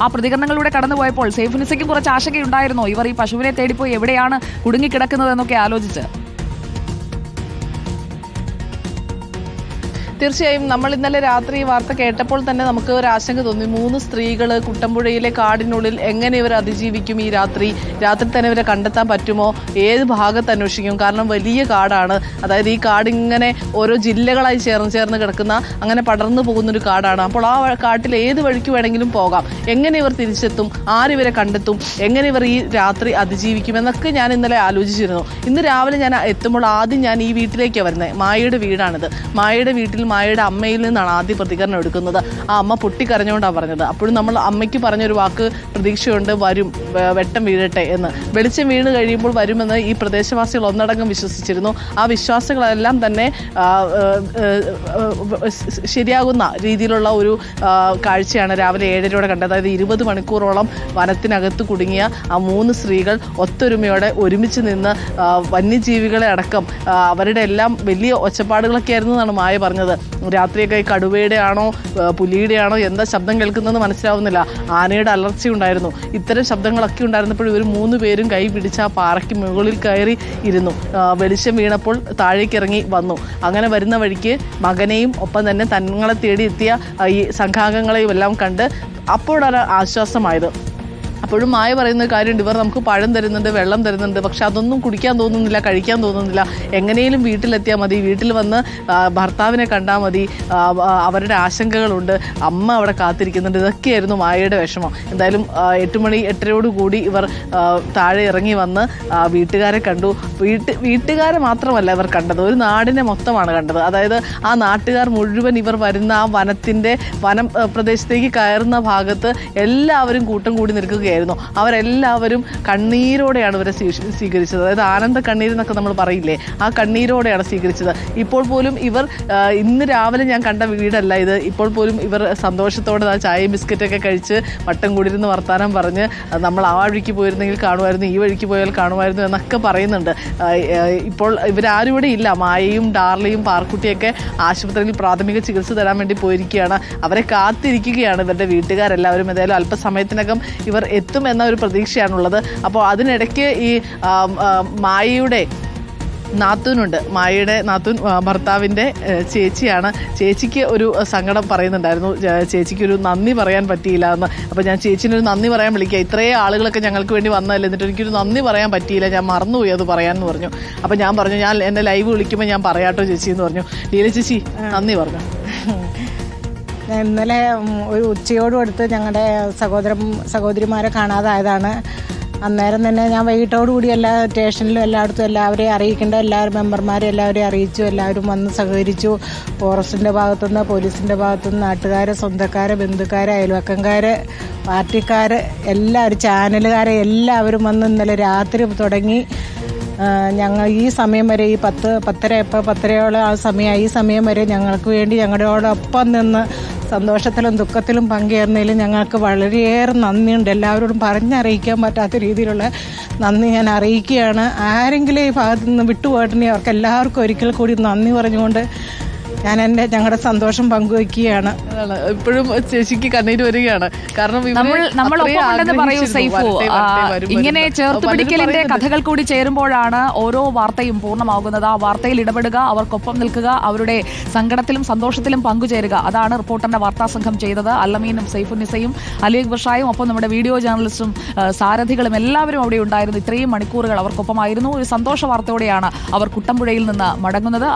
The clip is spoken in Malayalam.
ആ പ്രതികരണങ്ങളിലൂടെ കടന്നുപോയപ്പോൾ സൈഫുന്നിസയ്ക്കും കുറച്ച് ആശങ്കയുണ്ടായിരുന്നോ ഇവർ ഈ പശുവിനെ തേടിപ്പോയി എവിടെയാണ് കുടുങ്ങിക്കിടക്കുന്നത് എന്നൊക്കെ ആലോചിച്ച്? തീർച്ചയായും നമ്മൾ ഇന്നലെ രാത്രി ഈ വാർത്ത കേട്ടപ്പോൾ തന്നെ നമുക്ക് ഒരു ആശങ്ക തോന്നി. 3 സ്ത്രീകൾ കുട്ടമ്പുഴയിലെ കാടിനുള്ളിൽ എങ്ങനെ ഇവർ അതിജീവിക്കും? ഈ രാത്രി തന്നെ ഇവരെ കണ്ടെത്താൻ പറ്റുമോ? ഏത് ഭാഗത്ത് അന്വേഷിക്കും? കാരണം വലിയ കാടാണ്. അതായത് ഈ കാട് ഇങ്ങനെ ഓരോ ജില്ലകളായി ചേർന്ന് കിടക്കുന്ന, അങ്ങനെ പടർന്നു പോകുന്നൊരു കാടാണ്. അപ്പോൾ ആ കാട്ടിൽ ഏത് വഴിക്ക് വേണമെങ്കിലും പോകാം. എങ്ങനെ ഇവർ തിരിച്ചെത്തും? ആരിവരെ കണ്ടെത്തും? എങ്ങനെ ഇവർ ഈ രാത്രി അതിജീവിക്കും എന്നൊക്കെ ഞാൻ ഇന്നലെ ആലോചിച്ചിരുന്നു. ഇന്ന് രാവിലെ ഞാൻ എത്തുമ്പോൾ ആദ്യം ഞാൻ ഈ വീട്ടിലേക്കാണ് വരുന്നത്. മായയുടെ വീടാണിത്. മായയുടെ വീട്ടിൽ മായയുടെ അമ്മയിൽ നിന്നാണ് ആദ്യം പ്രതികരണം എടുക്കുന്നത്. ആ അമ്മ പൊട്ടിക്കരഞ്ഞുകൊണ്ടാണ് പറഞ്ഞത്. അപ്പോഴും നമ്മൾ അമ്മയ്ക്ക് പറഞ്ഞൊരു വാക്ക് പ്രതീക്ഷയുണ്ട്, വരും, വെട്ടം വീഴട്ടെ എന്ന്. വെളിച്ചം വീണ് കഴിയുമ്പോൾ വരുമെന്ന് ഈ പ്രദേശവാസികൾ ഒന്നടങ്കം വിശ്വസിച്ചിരുന്നു. ആ വിശ്വാസങ്ങളെല്ലാം തന്നെ ശരിയാകുന്ന രീതിയിലുള്ള ഒരു കാഴ്ചയാണ് രാവിലെ 7:30 കണ്ടത്. അതായത് 20 മണിക്കൂറോളം വനത്തിനകത്ത് കുടുങ്ങിയ ആ 3 സ്ത്രീകൾ ഒത്തൊരുമയോടെ ഒരുമിച്ച് നിന്ന് വന്യജീവികളെ അടക്കം അവരുടെ എല്ലാം വലിയ ഒച്ചപ്പാടുകളൊക്കെ ആയിരുന്നു എന്നാണ് മായ പറഞ്ഞത്. രാത്രിയൊക്കെ കടുവയുടെ ആണോ പുലിയുടെ ആണോ എന്താ ശബ്ദം കേൾക്കുന്നതെന്ന് മനസ്സിലാവുന്നില്ല. ആനയുടെ അലർച്ചയുണ്ടായിരുന്നു. ഇത്തരം ശബ്ദങ്ങളൊക്കെ ഉണ്ടായിരുന്നപ്പോൾ ഇവർ 3 പേരും കൈ പിടിച്ച് ആ പാറയ്ക്ക് മുകളിൽ കയറി ഇരുന്നു. വെളിച്ചം വീണപ്പോൾ താഴേക്ക് ഇറങ്ങി വന്നു. അങ്ങനെ വരുന്ന വഴിക്ക് മകനെയും ഒപ്പം തന്നെ തങ്ങളെ തേടി എത്തിയ ഈ സംഘാംഗങ്ങളെയും എല്ലാം കണ്ട് അപ്പോഴാണ് ആശ്വാസമായത്. അപ്പോഴും മായ പറയുന്ന കാര്യമുണ്ട്, ഇവർ നമുക്ക് പഴം തരുന്നുണ്ട്, വെള്ളം തരുന്നുണ്ട്, പക്ഷെ അതൊന്നും കുടിക്കാൻ തോന്നുന്നില്ല, കഴിക്കാൻ തോന്നുന്നില്ല. എങ്ങനെയും വീട്ടിലെത്തിയാൽ മതി, വീട്ടിൽ വന്ന് ഭർത്താവിനെ കണ്ടാൽ മതി, അവരുടെ ആശങ്കകളുണ്ട്, അമ്മ അവിടെ കാത്തിരിക്കുന്നുണ്ട്. ഇതൊക്കെയായിരുന്നു മായയുടെ വിഷമം. എന്തായാലും 8 മണി 8:30 കൂടി ഇവർ താഴെ ഇറങ്ങി വന്ന് വീട്ടുകാരെ കണ്ടു. വീട്ടുകാരെ മാത്രമല്ല ഇവർ കണ്ടത്, ഒരു നാടിനെ മൊത്തമാണ് കണ്ടത്. അതായത് ആ നാട്ടുകാർ മുഴുവൻ ഇവർ വരുന്ന ആ വനം പ്രദേശത്തേക്ക് കയറുന്ന ഭാഗത്ത് എല്ലാവരും കൂട്ടം കൂടി നിൽക്കുകയായിരുന്നു. അവരെല്ലാവരും കണ്ണീരോടെയാണ് ഇവരെ സ്വീകരിച്ചത്. അതായത് ആനന്ദ കണ്ണീർ എന്നൊക്കെ നമ്മൾ പറയില്ലേ, ആ കണ്ണീരോടെയാണ് സ്വീകരിച്ചത്. ഇപ്പോൾ പോലും ഇവർ ഇന്ന് രാവിലെ ഞാൻ കണ്ട വീടല്ല ഇത്. ഇപ്പോൾ പോലും ഇവർ സന്തോഷത്തോടെ ചായയും ബിസ്ക്കറ്റൊക്കെ കഴിച്ച് വട്ടം കൂടിയിരുന്ന് വർത്താനം പറഞ്ഞ് നമ്മൾ ആ വഴിക്ക് പോയിരുന്നെങ്കിൽ കാണുമായിരുന്നു, ഈ വഴിക്ക് പോയാൽ കാണുമായിരുന്നു എന്നൊക്കെ പറയുന്നുണ്ട്. ഇപ്പോൾ ഇവരാരും ഇവിടെ ഇല്ല. മായയും ഡാർലിയും പാർക്കുട്ടിയൊക്കെ ആശുപത്രിയിൽ പ്രാഥമിക ചികിത്സ തരാൻ വേണ്ടി പോയിരിക്കുകയാണ്. അവരെ കാത്തിരിക്കുകയാണ് ഇവരുടെ വീട്ടുകാരെല്ലാവരും. ഏതായാലും അല്പസമയത്തിനകം ഇവർ എത്തും എന്ന ഒരു പ്രതീക്ഷയാണുള്ളത്. അപ്പോൾ അതിനിടയ്ക്ക് ഈ മായയുടെ നാത്തൂനുണ്ട്. മായയുടെ നാത്തൂൻ ഭർത്താവിൻ്റെ ചേച്ചിയാണ്. ചേച്ചിക്ക് ഒരു സങ്കടം പറയുന്നുണ്ടായിരുന്നു. ചേച്ചിക്കൊരു നന്ദി പറയാൻ പറ്റിയില്ല എന്ന്. അപ്പോൾ ഞാൻ ചേച്ചിനൊരു നന്ദി പറയാൻ വിളിക്കുക. ഇത്രയും ആളുകളൊക്കെ ഞങ്ങൾക്ക് വേണ്ടി വന്നതല്ലേ, എന്നിട്ട് എനിക്കൊരു നന്ദി പറയാൻ പറ്റിയില്ല, ഞാൻ മറന്നുപോയി അത് പറയാമെന്ന് പറഞ്ഞു. അപ്പോൾ ഞാൻ പറഞ്ഞു, ഞാൻ എന്നെ ലൈവ് വിളിക്കുമ്പോൾ ഞാൻ പറയാട്ടോ ചേച്ചി എന്ന് പറഞ്ഞു. ലീല ചേച്ചി നന്ദി പറഞ്ഞു. ഇന്നലെ ഒരു ഉച്ചയോടും അടുത്ത് ഞങ്ങളുടെ സഹോദരിമാരെ കാണാതായതാണ്. അന്നേരം തന്നെ ഞാൻ വൈകിട്ടോടുകൂടി എല്ലാ സ്റ്റേഷനിലും എല്ലായിടത്തും എല്ലാവരെയും അറിയിക്കേണ്ട മെമ്പർമാരെ എല്ലാവരെയും അറിയിച്ചു. എല്ലാവരും വന്ന് സഹകരിച്ചു. ഫോറസ്റ്റിൻ്റെ ഭാഗത്തുനിന്ന്, പോലീസിൻ്റെ ഭാഗത്തുനിന്ന്, നാട്ടുകാരെ, സ്വന്തക്കാരെ, ബന്ധുക്കാരെ, അയൽവക്കംകാരെ, പാർട്ടിക്കാരെ, എല്ലാവരും, ചാനലുകാരെ എല്ലാവരും വന്ന് ഇന്നലെ രാത്രി തുടങ്ങി ഞങ്ങൾ ഈ സമയം വരെ, ഈ 10:10 ആ സമയം, ഈ സമയം വരെ ഞങ്ങൾക്ക് വേണ്ടി ഞങ്ങളോടൊപ്പം നിന്ന് സന്തോഷത്തിലും ദുഃഖത്തിലും പങ്കുചേർന്നതിലും ഞങ്ങൾക്ക് വളരെയേറെ നന്ദിയുണ്ട്. എല്ലാവരോടും പറഞ്ഞറിയിക്കാൻ പറ്റാത്ത രീതിയിലുള്ള നന്ദി ഞാൻ അറിയിക്കുകയാണ്. ആരെങ്കിലും ഈ ഭാഗത്തു നിന്ന് വിട്ടുപോയിട്ടുണ്ടെങ്കിൽ അവർക്ക് എല്ലാവർക്കും ഒരിക്കൽ കൂടി നന്ദി പറഞ്ഞുകൊണ്ട് ഞാൻ ഞങ്ങളുടെ സന്തോഷം പങ്കുവയ്ക്കുകയാണ്. ഇപ്പോഴും ചേച്ചിക്ക് കണ്ണീര് വരികയാണ്. കാരണം നമ്മൾ ഒപ്പമുണ്ടെന്ന് പറയൂ സൈഫു. ഇങ്ങനെ ചേർത്തുപിടിക്കലിന്റെ കഥകൾ കൂടി ചേരുമ്പോഴാണ് ഓരോ വാർത്തയും പൂർണ്ണമാകുന്നത്. ആ വാർത്തയിൽ ഇടപെടുക, അവർക്കൊപ്പം നിൽക്കുക, അവരുടെ സങ്കടത്തിലും സന്തോഷത്തിലും പങ്കുചേരുക. അതാണ് റിപ്പോർട്ടറിന്റെ വാർത്താ സംഘം ചെയ്തത്. അല്ലമീനും സൈഫുന്നിസയും അലി അക്ബർ ഷായും ഒപ്പം നമ്മുടെ വീഡിയോ ജേർണലിസ്റ്റും സാരഥികളും എല്ലാവരും അവിടെ ഉണ്ടായിരുന്നു. ഇത്രയും മണിക്കൂറുകൾ അവർക്കൊപ്പമായിരുന്നു. ഒരു സന്തോഷ വാർത്തയോടെയാണ് അവർ കുട്ടമ്പുഴയിൽ നിന്ന് മടങ്ങുന്നത്.